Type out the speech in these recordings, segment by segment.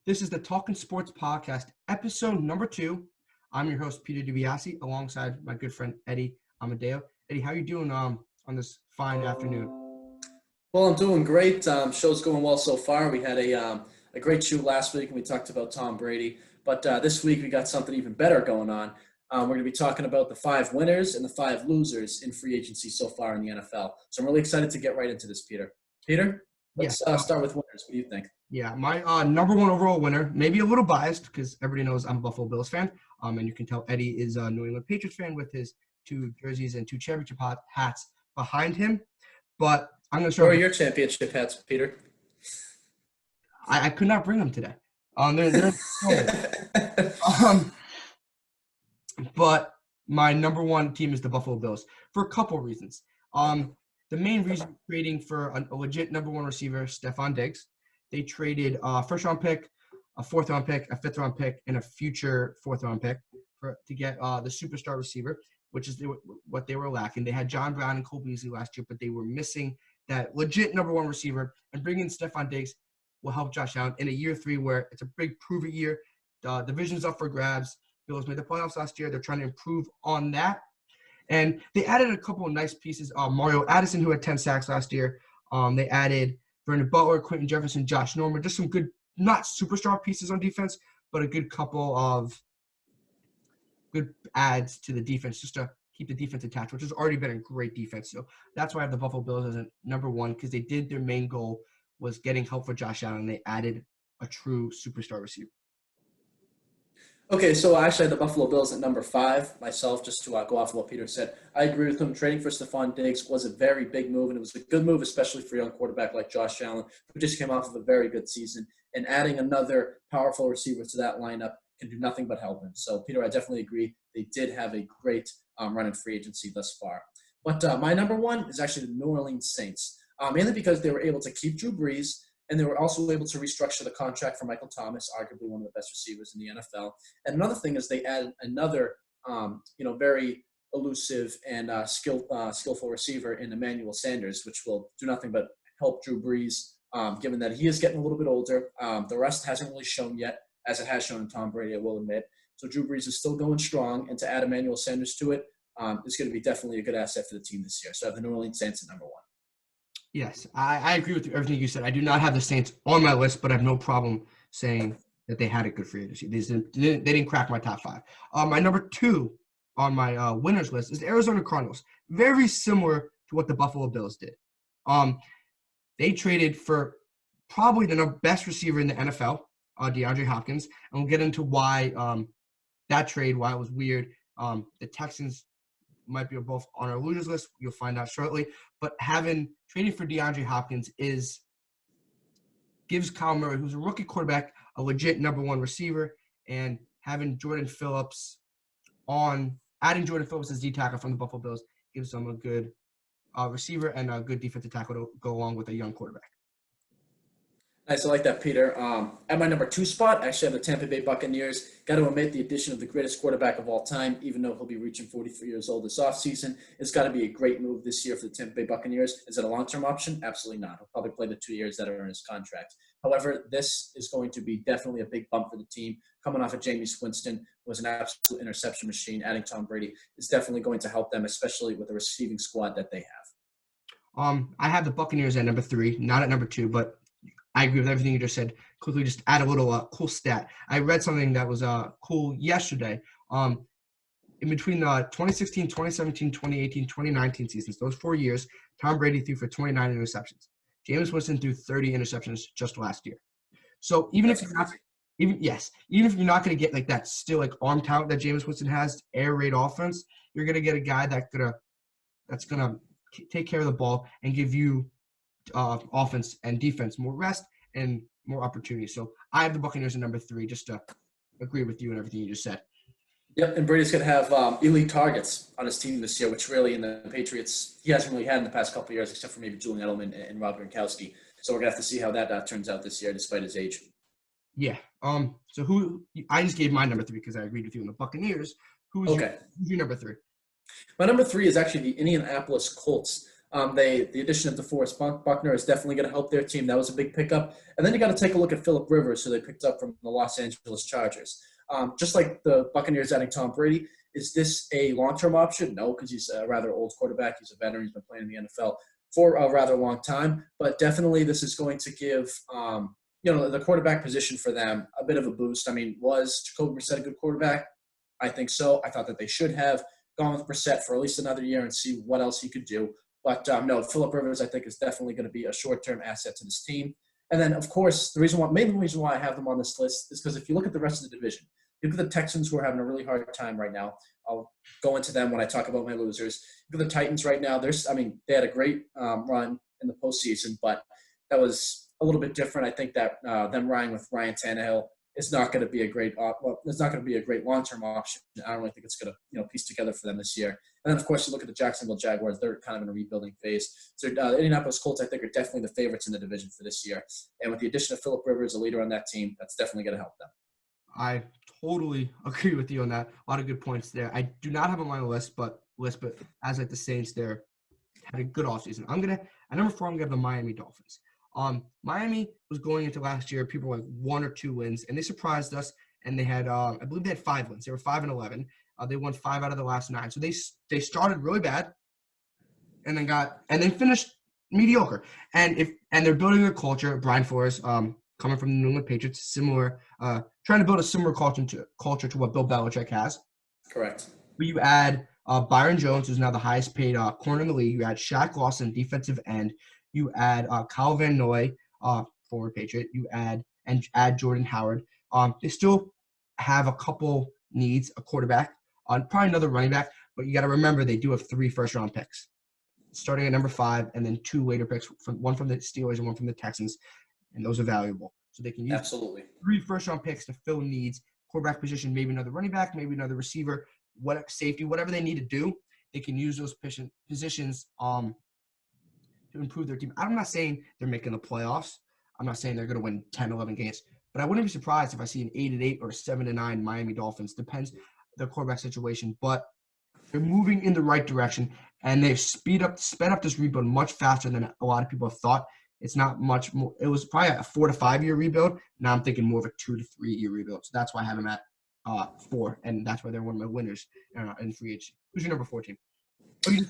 This is the Talking Sports Podcast, episode number 2. I'm your host, Peter DiBiase, alongside my good friend, Eddie Amadeo. Eddie, how you doing on this fine afternoon? Well, I'm doing great. Show's going well so far. We had a great shoot last week, and we talked about Tom Brady. But this week, we got something even better going on. We're going to be talking about the 5 winners and the 5 losers in free agency so far in the NFL. So I'm really excited to get right into this, Peter. Peter, let's start with winners. What do you think? Yeah, my number 1 overall winner, maybe a little biased because everybody knows I'm a Buffalo Bills fan, and you can tell Eddie is a New England Patriots fan with his 2 jerseys and 2 championship hats behind him. But I'm going to start. Where are your championship hats, Peter? I could not bring them today. But my number 1 team is the Buffalo Bills for a couple of reasons. The main reason trading for a legit number 1 receiver, Stephon Diggs. They traded a first-round pick, a fourth-round pick, a fifth-round pick, and a future fourth-round pick to get the superstar receiver, which is what they were lacking. They had John Brown and Cole Beasley last year, but they were missing that legit number 1 receiver. And bringing in Stephon Diggs will help Josh Allen in a year 3 where it's a big prove-it year. The division's up for grabs. Bills made the playoffs last year. They're trying to improve on that. And they added a couple of nice pieces. Mario Addison, who had 10 sacks last year. They added Vernon Butler, Quentin Jefferson, Josh Norman. Just some good, not superstar pieces on defense, but a good couple of good adds to the defense just to keep the defense attached, which has already been a great defense. So that's why I have the Buffalo Bills as a number 1 because they did their main goal was getting help for Josh Allen. And they added a true superstar receiver. Okay, so I actually had the Buffalo Bills at number 5 myself, just to go off of what Peter said. I agree with him. Trading for Stephon Diggs was a very big move, and it was a good move, especially for a young quarterback like Josh Allen, who just came off of a very good season. And adding another powerful receiver to that lineup can do nothing but help him. So, Peter, I definitely agree. They did have a great run in free agency thus far. But my number 1 is actually the New Orleans Saints, mainly because they were able to keep Drew Brees, and they were also able to restructure the contract for Michael Thomas, arguably one of the best receivers in the NFL. And another thing is they added another, very elusive and skillful receiver in Emmanuel Sanders, which will do nothing but help Drew Brees, given that he is getting a little bit older. The rest hasn't really shown yet, as it has shown in Tom Brady, I will admit. So Drew Brees is still going strong, and to add Emmanuel Sanders to it is going to be definitely a good asset for the team this year. So I have the New Orleans Saints at number 1. Yes, I agree with everything you said. I do not have the Saints on my list, but I have no problem saying that they had a good free agency. They didn't crack my top 5. My number 2 on my winners list is the Arizona Cardinals. Very similar to what the Buffalo Bills did. They traded for probably the best receiver in the NFL, DeAndre Hopkins, and we'll get into why that trade, why it was weird. The Texans might be both on our losers list. You'll find out shortly. But trading for DeAndre Hopkins gives Kyle Murray, who's a rookie quarterback, a legit number 1 receiver, and adding Jordan Phillips as D tackle from the Buffalo Bills gives them a good receiver and a good defensive tackle to go along with a young quarterback. Nice, I like that, Peter. At my number 2 spot, I actually have the Tampa Bay Buccaneers. Got to admit, the addition of the greatest quarterback of all time, even though he'll be reaching 43 years old this offseason, it's got to be a great move this year for the Tampa Bay Buccaneers. Is it a long-term option? Absolutely not. He'll probably play the 2 years that are in his contract. However, this is going to be definitely a big bump for the team. Coming off of Jameis Winston, was an absolute interception machine. Adding Tom Brady is definitely going to help them, especially with the receiving squad that they have. I have the Buccaneers at number 3, not at number 2, but I agree with everything you just said. Quickly, just add a little cool stat. I read something that was cool yesterday. In between the 2016, 2017, 2018, 2019 seasons, those 4 years, Tom Brady threw for 29 interceptions. Jameis Winston threw 30 interceptions just last year. So even if you're not going to get like that still like arm talent that Jameis Winston has, air raid offense, you're going to get a guy that's gonna take care of the ball and give you offense and defense more rest and more opportunity. So I have the Buccaneers at number 3, just to agree with you and everything you just said. Yep, and Brady's going to have elite targets on his team this year, which really in the Patriots he hasn't really had in the past couple of years, except for maybe Julian Edelman and Rob Gronkowski. So we're going to have to see how that turns out this year, despite his age. Yeah. So I just gave my number 3 because I agreed with you on the Buccaneers. Who's your number 3? My number 3 is actually the Indianapolis Colts. The addition of DeForest Buckner is definitely going to help their team. That was a big pickup. And then you got to take a look at Phillip Rivers, who they picked up from the Los Angeles Chargers. Just like the Buccaneers adding Tom Brady, is this a long-term option? No, because he's a rather old quarterback. He's a veteran. He's been playing in the NFL for a rather long time. But definitely this is going to give the quarterback position for them a bit of a boost. I mean, was Jacoby Brissett a good quarterback? I think so. I thought that they should have gone with Brissett for at least another year and see what else he could do. But no, Phillip Rivers, I think, is definitely going to be a short-term asset to this team. And then, of course, the main reason why I have them on this list is because if you look at the rest of the division, you look at the Texans, who are having a really hard time right now. I'll go into them when I talk about my losers. Look at the Titans right now. They had a great run in the postseason, but that was a little bit different. I think that them riding with Ryan Tannehill is not going to be a great it's not going to be a great long-term option. I don't really think it's going to piece together for them this year. And then, of course, you look at the Jacksonville Jaguars. They're kind of in a rebuilding phase. So the Indianapolis Colts, I think, are definitely the favorites in the division for this year. And with the addition of Phillip Rivers, a leader on that team, that's definitely going to help them. I totally agree with you on that. A lot of good points there. I do not have them on my list, but as like the Saints, they're had a good offseason. At number 4, I'm going to have the Miami Dolphins. Miami was going into last year, people were like 1 or 2 wins, and they surprised us. And they had, I believe they had 5 wins. They were 5-11. They won 5 out of the last 9. So they started really bad, and then finished mediocre. And they're building their culture. Brian Flores, coming from the New England Patriots, trying to build a similar culture to what Bill Belichick has. Correct. But you add Byron Jones, who's now the highest paid corner in the league. You add Shaq Lawson, defensive end. You add Kyle Van Noy, former Patriot. You add Jordan Howard. They still have a couple needs, a quarterback, probably another running back. But you got to remember they do have 3 first-round picks, starting at number 5, and then 2 later picks, one from the Steelers and one from the Texans, and those are valuable. So they can use absolutely 3 first-round picks to fill needs, quarterback position, maybe another running back, maybe another receiver, safety, whatever they need to do. They can use those positions to improve their team. I'm not saying they're making the playoffs. I'm not saying they're going to win 10, 11 games. But I wouldn't be surprised if I see an 8-8 or 7-9 Miami Dolphins. Depends the quarterback situation. But they're moving in the right direction, and they've sped up this rebuild much faster than a lot of people have thought. It's not much more. It was probably a 4 to 5 year rebuild. Now I'm thinking more of a 2 to 3 year rebuild. So that's why I have them at 4, and that's why they're one of my winners in free agency. Who's your number 4 team?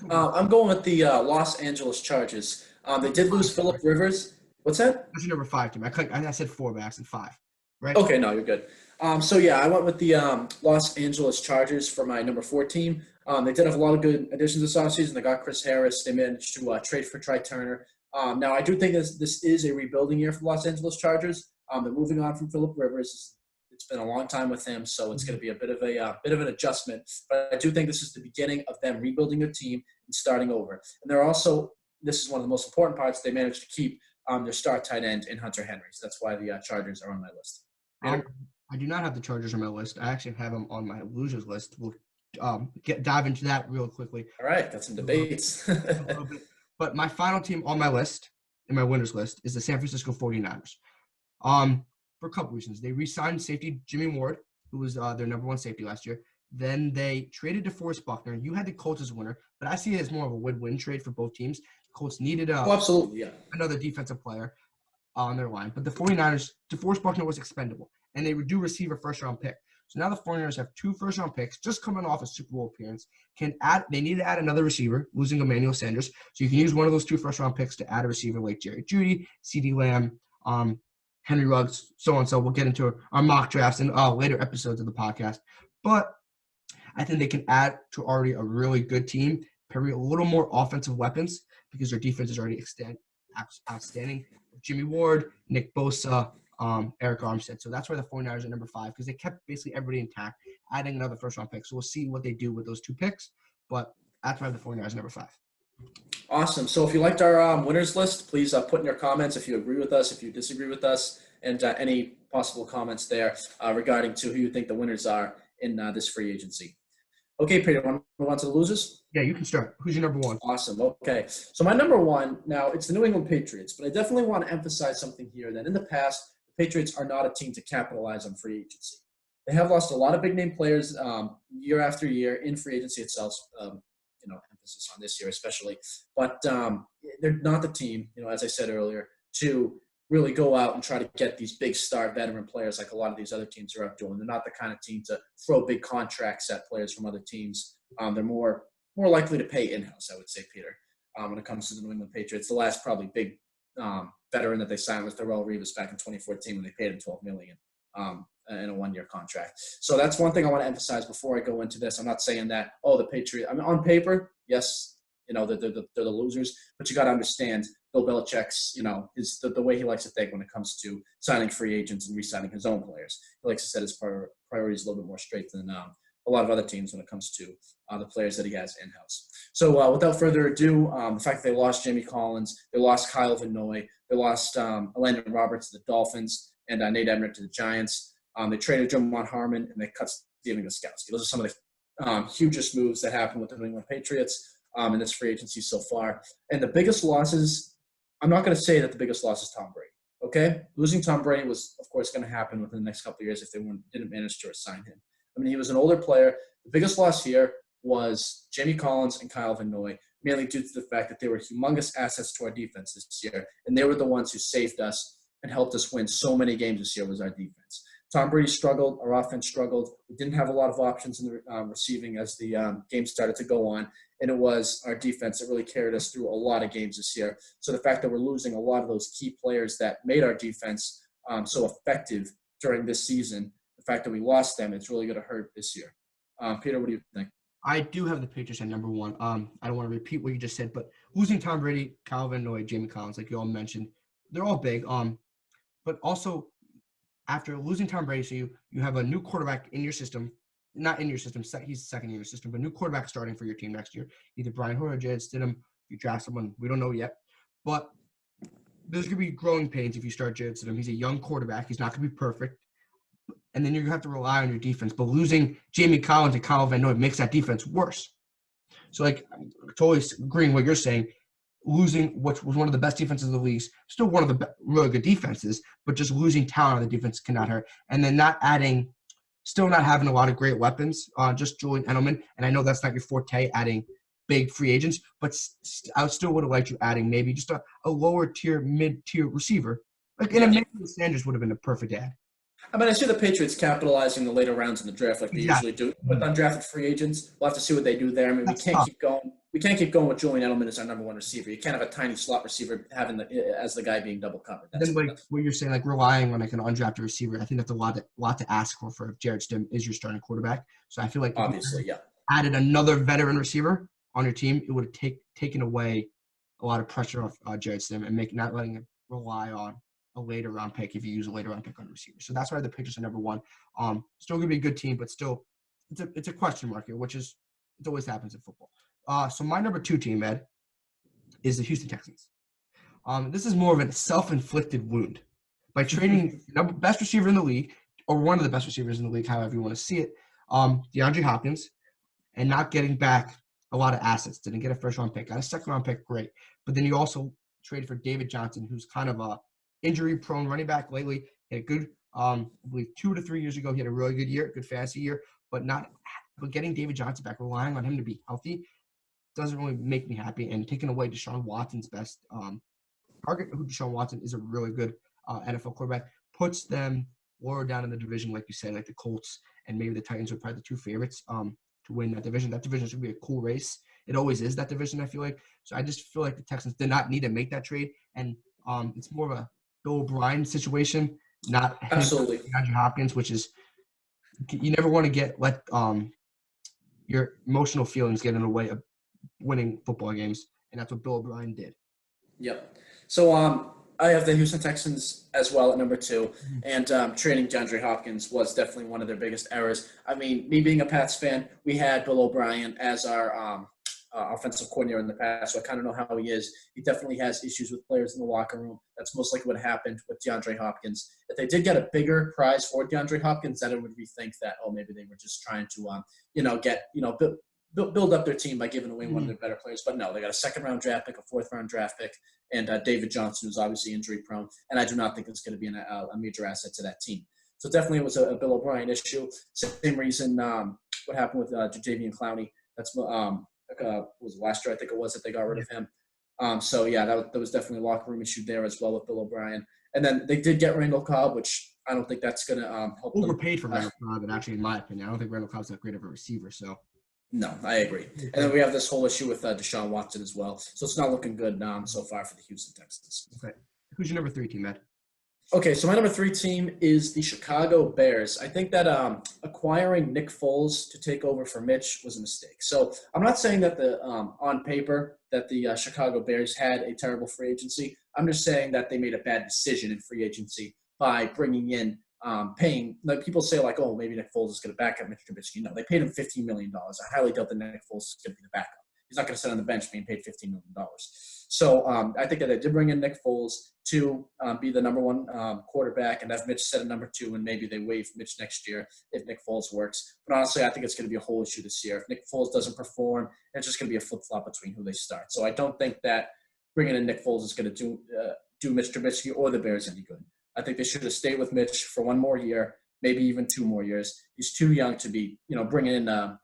I'm going with the Los Angeles Chargers. They did lose Phillip Rivers. What's that? Who's your number 5 team? I said 4, but I said 5. Right? Okay, no, you're good. I went with the Los Angeles Chargers for my number 4 team. They did have a lot of good additions this offseason. They got Chris Harris. They managed to trade for Try Turner. Now, I do think this is a rebuilding year for Los Angeles Chargers. They're moving on from Phillip Rivers. It's been a long time with him, so it's going to be a bit of an adjustment. But I do think this is the beginning of them rebuilding their team and starting over. And they're also, this is one of the most important parts, they managed to keep their star tight end in Hunter Henry. So that's why the Chargers are on my list. I do not have the Chargers on my list. I actually have them on my losers list. We'll dive into that real quickly. All right, got some debates. But my final team on my list, in my winners list, is the San Francisco 49ers. For a couple reasons. They re-signed safety Jimmy Ward, who was their number 1 safety last year. Then they traded DeForest Buckner. You had the Colts as winner, but I see it as more of a win-win trade for both teams. The Colts needed absolutely, yeah, another defensive player on their line. But the 49ers, DeForest Buckner was expendable, and they do receive a first-round pick. So now the 49ers have 2 first-round picks just coming off a Super Bowl appearance. They need to add another receiver, losing Emmanuel Sanders. So you can use one of those 2 first-round picks to add a receiver like Jerry Jeudy, CeeDee Lamb, Henry Ruggs, so on. So we'll get into our mock drafts in later episodes of the podcast. But I think they can add to already a really good team, probably a little more offensive weapons because their defense is already outstanding. Jimmy Ward, Nick Bosa, Eric Armstead. So that's why the 49ers are number 5 because they kept basically everybody intact, adding another first-round pick. So we'll see what they do with those 2 picks. But that's why the 49ers are number 5. Awesome. So if you liked our winners list, please put in your comments if you agree with us, if you disagree with us, and any possible comments there regarding to who you think the winners are in this free agency. Okay, Peter, want to move on to the losers? Yeah, you can start. Who's your number 1? Awesome. Okay. So my number 1, now it's the New England Patriots, but I definitely want to emphasize something here that in the past, the Patriots are not a team to capitalize on free agency. They have lost a lot of big-name players year after year in free agency itself. emphasis on this year especially. But they're not the team, as I said earlier, to really go out and try to get these big star veteran players like a lot of these other teams are up doing. They're not the kind of team to throw big contracts at players from other teams. They're more likely to pay in-house, I would say, Peter, when it comes to the New England Patriots. The last probably big veteran that they signed was Darrelle Revis back in 2014 when they paid him $12 million in a one-year contract. So that's one thing I want to emphasize before I go into this. I'm not saying that, the Patriots, on paper, yes, they're the losers, but you got to understand Bill Belichick's, is the way he likes to think when it comes to signing free agents and re-signing his own players. He likes to set his priorities a little bit more straight than a lot of other teams when it comes to the players that he has in-house. So without further ado, the fact that they lost Jamie Collins, they lost Kyle Van Noy, they lost Elandon Roberts to the Dolphins, and Nate Ebner to the Giants. They traded Jamon Harmon, and they cut Steven Gostkowski. Those are some of the hugest moves that happened with the New England Patriots in this free agency so far. And the biggest losses, I'm not going to say that the biggest loss is Tom Brady, okay? Losing Tom Brady was, of course, going to happen within the next couple of years if they didn't manage to resign him. I mean, he was an older player. The biggest loss here was Jamie Collins and Kyle Van Noy, mainly due to the fact that they were humongous assets to our defense this year, and they were the ones who saved us and helped us win so many games this year was our defense. Tom Brady struggled. Our offense struggled. We didn't have a lot of options in the receiving as the game started to go on, and it was our defense that really carried us through a lot of games this year. So the fact that we're losing a lot of those key players that made our defense so effective during this season, the fact that we lost them, it's really going to hurt this year. Peter, what do you think? I do have the Patriots at number one. I don't want to repeat what you just said, but losing Tom Brady, Kyle Van Noy, Jamie Collins, like you all mentioned, they're all big. But also after losing Tom Brady, so you have a new quarterback in your system, not in your system, he's second in your system, but new quarterback starting for your team next year. Either Brian Hoyer or Jarrett Stidham. If you draft someone, we don't know yet. But there's going to be growing pains if you start Jarrett Stidham. He's a young quarterback. He's not going to be perfect. And then you're going to have to rely on your defense. But losing Jamie Collins and Kyle Van Noy makes that defense worse. So, I'm totally agreeing with what you're saying. Losing what was one of the best defenses in the league, still one of the really good defenses, but just losing talent on the defense cannot hurt. And then still not having a lot of great weapons, just Julian Edelman. And I know that's not your forte, adding big free agents, but I still would have liked you adding maybe just a lower tier, mid-tier receiver. And Emmanuel Sanders would have been a perfect add. I mean, I see the Patriots capitalizing the later rounds in the draft like they usually do. With undrafted free agents, we'll have to see what they do there. I mean, we can't keep going. We can't keep going with Julian Edelman as our number one receiver. You can't have a tiny slot receiver having as the guy being double covered. Then, what you're saying, relying on an undrafted receiver, I think that's a lot to ask for if Jarrett Stidham is your starting quarterback. So I feel like obviously, yeah, added another veteran receiver on your team, it would have taken away a lot of pressure off Jarrett Stidham and not letting him rely on a later round pick if you use a later round pick on a receiver. So that's why the Patriots are number one. Still gonna be a good team, but still it's a question mark here, it always happens in football. So my number two team, Ed, is the Houston Texans. This is more of a self-inflicted wound. By trading the best receiver in the league, or one of the best receivers in the league, however you want to see it, DeAndre Hopkins, and not getting back a lot of assets. Didn't get a first-round pick. Got a second-round pick, great. But then you also traded for David Johnson, who's kind of a injury-prone running back lately. He had a good, I believe 2 to 3 years ago, he had a really good year, good fantasy year. But getting David Johnson back, relying on him to be healthy, doesn't really make me happy. And taking away Deshaun Watson's best target, who Deshaun Watson is a really good NFL quarterback, puts them lower down in the division, like you said, like the Colts and maybe the Titans are probably the two favorites to win that division. That division should be a cool race. It always is, that division, I feel like. So I just feel like the Texans did not need to make that trade. And it's more of a Bill O'Brien situation, not absolutely Andrew Hopkins, which is you never want to let your emotional feelings get in the way of winning football games, and that's what Bill O'Brien did. Yep. So I have the Houston Texans as well at number 2, and trading DeAndre Hopkins was definitely one of their biggest errors. I mean, me being a Pats fan, we had Bill O'Brien as our offensive coordinator in the past, so I kind of know how he is. He definitely has issues with players in the locker room. That's most likely what happened with DeAndre Hopkins. If they did get a bigger prize for DeAndre Hopkins, then it would rethink that, maybe they were just trying to, build up their team by giving away one of their better players. But no, they got a second-round draft pick, a fourth-round draft pick, and David Johnson, who's obviously injury-prone, and I do not think it's going to be a major asset to that team. So definitely it was a Bill O'Brien issue. Same reason what happened with Jadeveon Clowney. That's was last year, I think it was, that they got rid of him. So, yeah, that was definitely a locker room issue there as well with Bill O'Brien. And then they did get Randall Cobb, which I don't think that's going to help them. Overpaid for Randall Cobb, and actually, in my opinion, I don't think Randall Cobb's that great of a receiver. So, no, I agree. And then we have this whole issue with Deshaun Watson as well. So it's not looking good so far for the Houston Texans. Okay. Who's your number 3 team, Ed? Okay, so my number 3 team is the Chicago Bears. I think that acquiring Nick Foles to take over for Mitch was a mistake. So I'm not saying that on paper that the Chicago Bears had a terrible free agency. I'm just saying that they made a bad decision in free agency by bringing in, paying. Like people say, like, oh, maybe Nick Foles is going to back up Mitch Trubisky. No, they paid him $15 million. I highly doubt that Nick Foles is going to be the backup. He's not going to sit on the bench being paid $15 million. So I think that they did bring in Nick Foles to be the number 1 quarterback and have Mitch set at number 2, and maybe they waive Mitch next year if Nick Foles works. But honestly, I think it's going to be a whole issue this year. If Nick Foles doesn't perform, it's just going to be a flip-flop between who they start. So I don't think that bringing in Nick Foles is going to do Mitch Trubisky or the Bears any good. I think they should have stayed with Mitch for 1 more year, maybe even 2 more years. He's too young to be, bringing in, a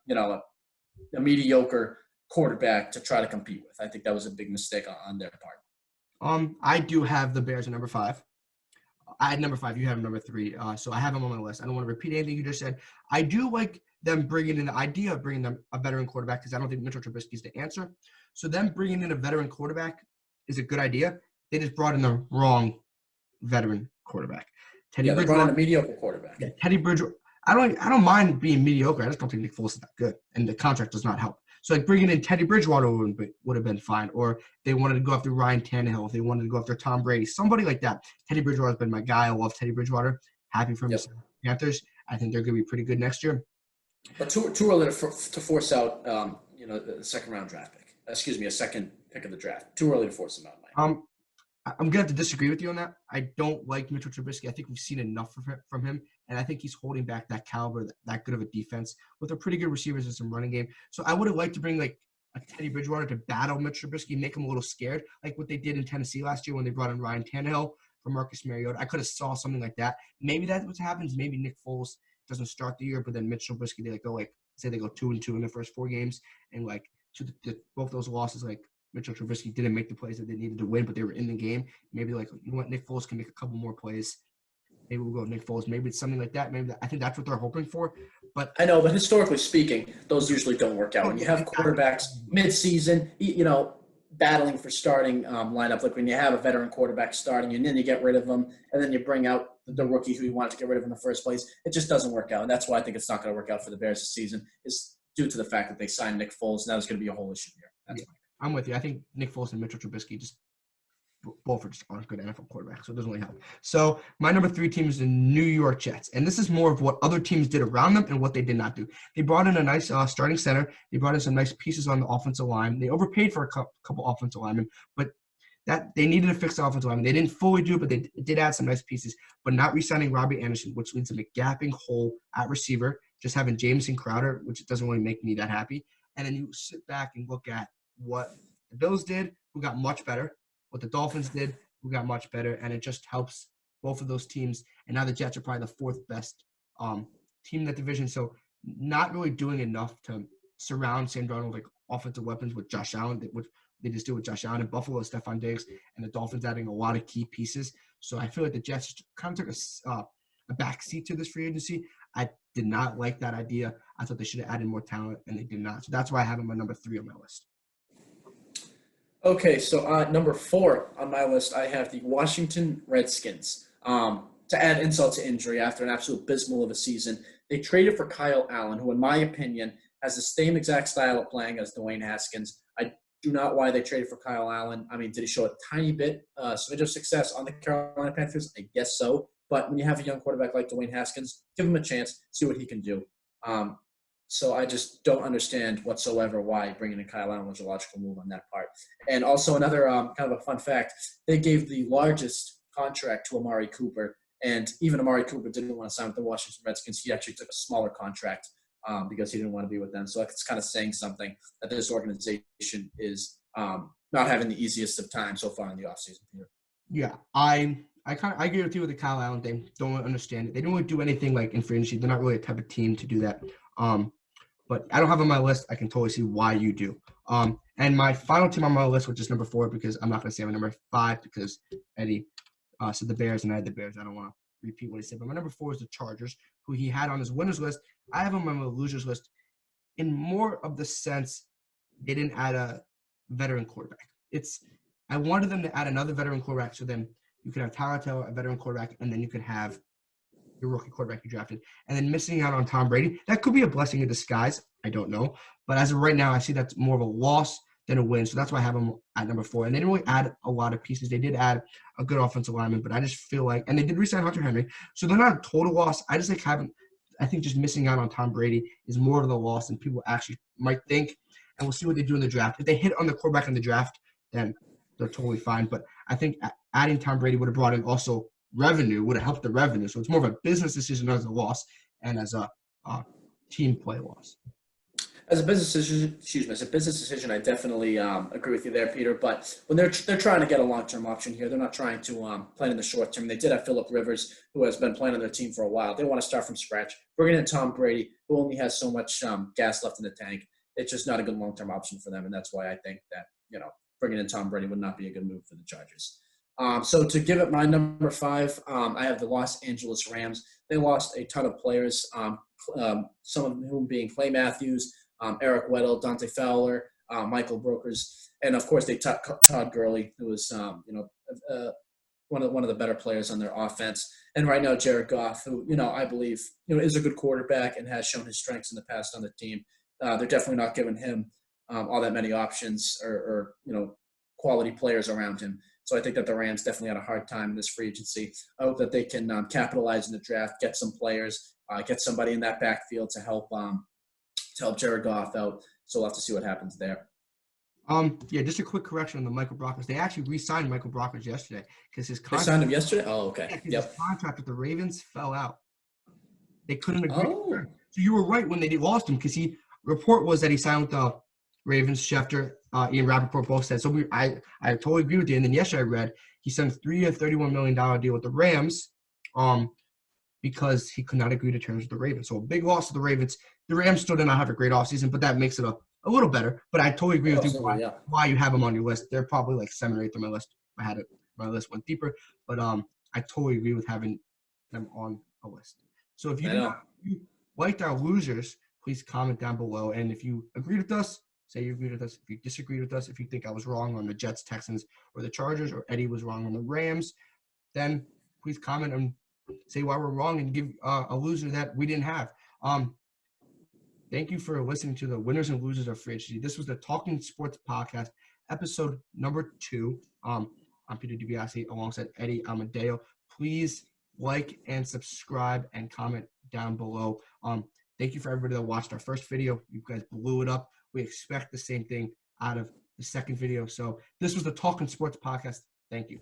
mediocre quarterback to try to compete with. I think that was a big mistake on their part. I do have the Bears at number 5. I had number 5. You have number 3. So I have them on my list. I don't want to repeat anything you just said. I do like them bringing in the idea of bringing them a veteran quarterback because I don't think Mitchell Trubisky is the answer. So them bringing in a veteran quarterback is a good idea. They just brought in the wrong veteran quarterback. They brought in a mediocre quarterback. Yeah, Teddy Bridgewater. I don't mind being mediocre. I just don't think Nick Foles is that good, and the contract does not help. So like bringing in Teddy Bridgewater would have been fine. Or they wanted to go after Ryan Tannehill. If they wanted to go after Tom Brady, somebody like that. Teddy Bridgewater has been my guy. I love Teddy Bridgewater. Happy for him. The Panthers. I think they're going to be pretty good next year. But too early to force out, the second-round draft pick. Excuse me, a second pick of the draft. Too early to force them out, Mike. I'm going to have to disagree with you on that. I don't like Mitchell Trubisky. I think we've seen enough from him, and I think he's holding back that caliber, that good of a defense with a pretty good receivers and some running game. So I would have liked to bring like a Teddy Bridgewater to battle Mitch Trubisky, make him a little scared, like what they did in Tennessee last year when they brought in Ryan Tannehill for Marcus Mariota. I could have saw something like that. Maybe that's what happens. Maybe Nick Foles doesn't start the year, but then Mitch Trubisky, they go 2-2 in the first 4 games, and like both those losses, like Mitchell Trubisky didn't make the plays that they needed to win, but they were in the game. Maybe Nick Foles can make a couple more plays. Maybe we'll go with Nick Foles. Maybe it's something like that. I think that's what they're hoping for. But I know, but historically speaking, those usually don't work out. When you have quarterbacks mid-season, battling for starting lineup, like when you have a veteran quarterback starting and then you get rid of them and then you bring out the rookie who you wanted to get rid of in the first place, it just doesn't work out. And that's why I think it's not going to work out for the Bears this season, is due to the fact that they signed Nick Foles, and that was going to be a whole issue here. That's I'm with you. I think Nick Foles and Mitchell Trubisky both aren't good NFL quarterbacks, so it doesn't really help. So my number 3 team is the New York Jets, and this is more of what other teams did around them and what they did not do. They brought in a nice starting center. They brought in some nice pieces on the offensive line. They overpaid for a couple offensive linemen, but that they needed to fix the offensive line. They didn't fully do it, but they did add some nice pieces. But not re-signing Robbie Anderson, which leads to a gapping hole at receiver, just having Jamison Crowder, which doesn't really make me that happy. And then you sit back and look at what the Bills did, who got much better, what the Dolphins did, who got much better, and it just helps both of those teams. And now the Jets are probably the 4th best team in that division. So not really doing enough to surround Sam Darnold with offensive weapons with Josh Allen, which they just do with Josh Allen. And Buffalo is Stephon Diggs, and the Dolphins adding a lot of key pieces. So I feel like the Jets kind of took a back seat to this free agency. I did not like that idea. I thought they should have added more talent, and they did not. So that's why I have them at number 3 on my list. Okay, so number 4 on my list, I have the Washington Redskins. To add insult to injury, after an absolute abysmal of a season, they traded for Kyle Allen, who, in my opinion, has the same exact style of playing as Dwayne Haskins. I do not why they traded for Kyle Allen. I mean, did he show a tiny bit smidge of success on the Carolina Panthers? I guess so. But when you have a young quarterback like Dwayne Haskins, give him a chance, see what he can do. So I just don't understand whatsoever why bringing in Kyle Allen was a logical move on that part. And also another kind of a fun fact, they gave the largest contract to Amari Cooper, and even Amari Cooper didn't want to sign with the Washington Redskins. He actually took a smaller contract because he didn't want to be with them. So it's kind of saying something that this organization is not having the easiest of time so far in the offseason, Peter. Yeah, I agree with you with the Kyle Allen thing. Don't understand it. They don't really do anything like in free agency. They're not really a type of team to do that. but I don't have on my list. I can totally see why you do. And my final team on my list, which is number 4, because I'm not going to say my number 5 because Eddie said the Bears and I had the Bears. I don't want to repeat what he said. But my number 4 is the Chargers, who he had on his winners list. I have him on my losers list in more of the sense they didn't add a veteran quarterback. I wanted them to add another veteran quarterback, so then you could have Tyler Taylor, a veteran quarterback, and then you could have your rookie quarterback you drafted. And then missing out on Tom Brady, that could be a blessing in disguise. I don't know. But as of right now, I see that's more of a loss than a win. So that's why I have them at number 4. And they didn't really add a lot of pieces. They did add a good offensive lineman, but I just feel like – and they did re-sign Hunter Henry. So they're not a total loss. I just I think just missing out on Tom Brady is more of the loss than people actually might think. And we'll see what they do in the draft. If they hit on the quarterback in the draft, then they're totally fine. But I think adding Tom Brady would have brought in also revenue, would have helped the revenue. So it's more of a business decision as a loss and as a team play loss. As a business decision, I definitely agree with you there, Peter. But when they're trying to get a long-term option here, they're not trying to plan in the short term. They did have Phillip Rivers, who has been playing on their team for a while. They want to start from scratch. Bringing in Tom Brady, who only has so much gas left in the tank, it's just not a good long-term option for them. And that's why I think that bringing in Tom Brady would not be a good move for the Chargers. So to give it my number 5, I have the Los Angeles Rams. They lost a ton of players, some of whom being Clay Matthews, Eric Weddle, Dante Fowler, Michael Brokers, and of course they Todd Gurley, who was one of the better players on their offense. And right now Jared Goff, who I believe is a good quarterback and has shown his strengths in the past on the team. They're definitely not giving him all that many options or quality players around him. So I think that the Rams definitely had a hard time in this free agency. I hope that they can capitalize in the draft, get some players, get somebody in that backfield to help Jared Goff out. So we'll have to see what happens there. Just a quick correction on the Michael Brockers. They actually re-signed Michael Brockers yesterday because his contract. They signed him yesterday? Oh, okay. His contract with the Ravens fell out. They couldn't agree. Oh. So you were right when they lost him because report was that he signed with the Ravens. Schefter, Ian Rappaport both said. So I totally agree with you. And then yesterday I read he signed a 3-year, $31 million deal with the Rams because he could not agree to terms with the Ravens. So a big loss to the Ravens. The Rams still did not have a great offseason, but that makes it a little better. But I totally agree with you why you have them on your list. They're probably like 7 or 8 on my list. If I had my list went deeper. But I totally agree with having them on a list. So if you liked our losers, please comment down below. And if you agreed with us, say you agreed with us. If you disagreed with us, if you think I was wrong on the Jets, Texans, or the Chargers, or Eddie was wrong on the Rams, then please comment and say why we're wrong and give a loser that we didn't have. Thank you for listening to the Winners and Losers of Free Agency. This was the Talking Sports Podcast, episode number 2. I'm Peter DiBiase alongside Eddie Amadeo. Please like and subscribe and comment down below. Thank you for everybody that watched our first video. You guys blew it up. We expect the same thing out of the second video. So this was the Talking Sports Podcast. Thank you.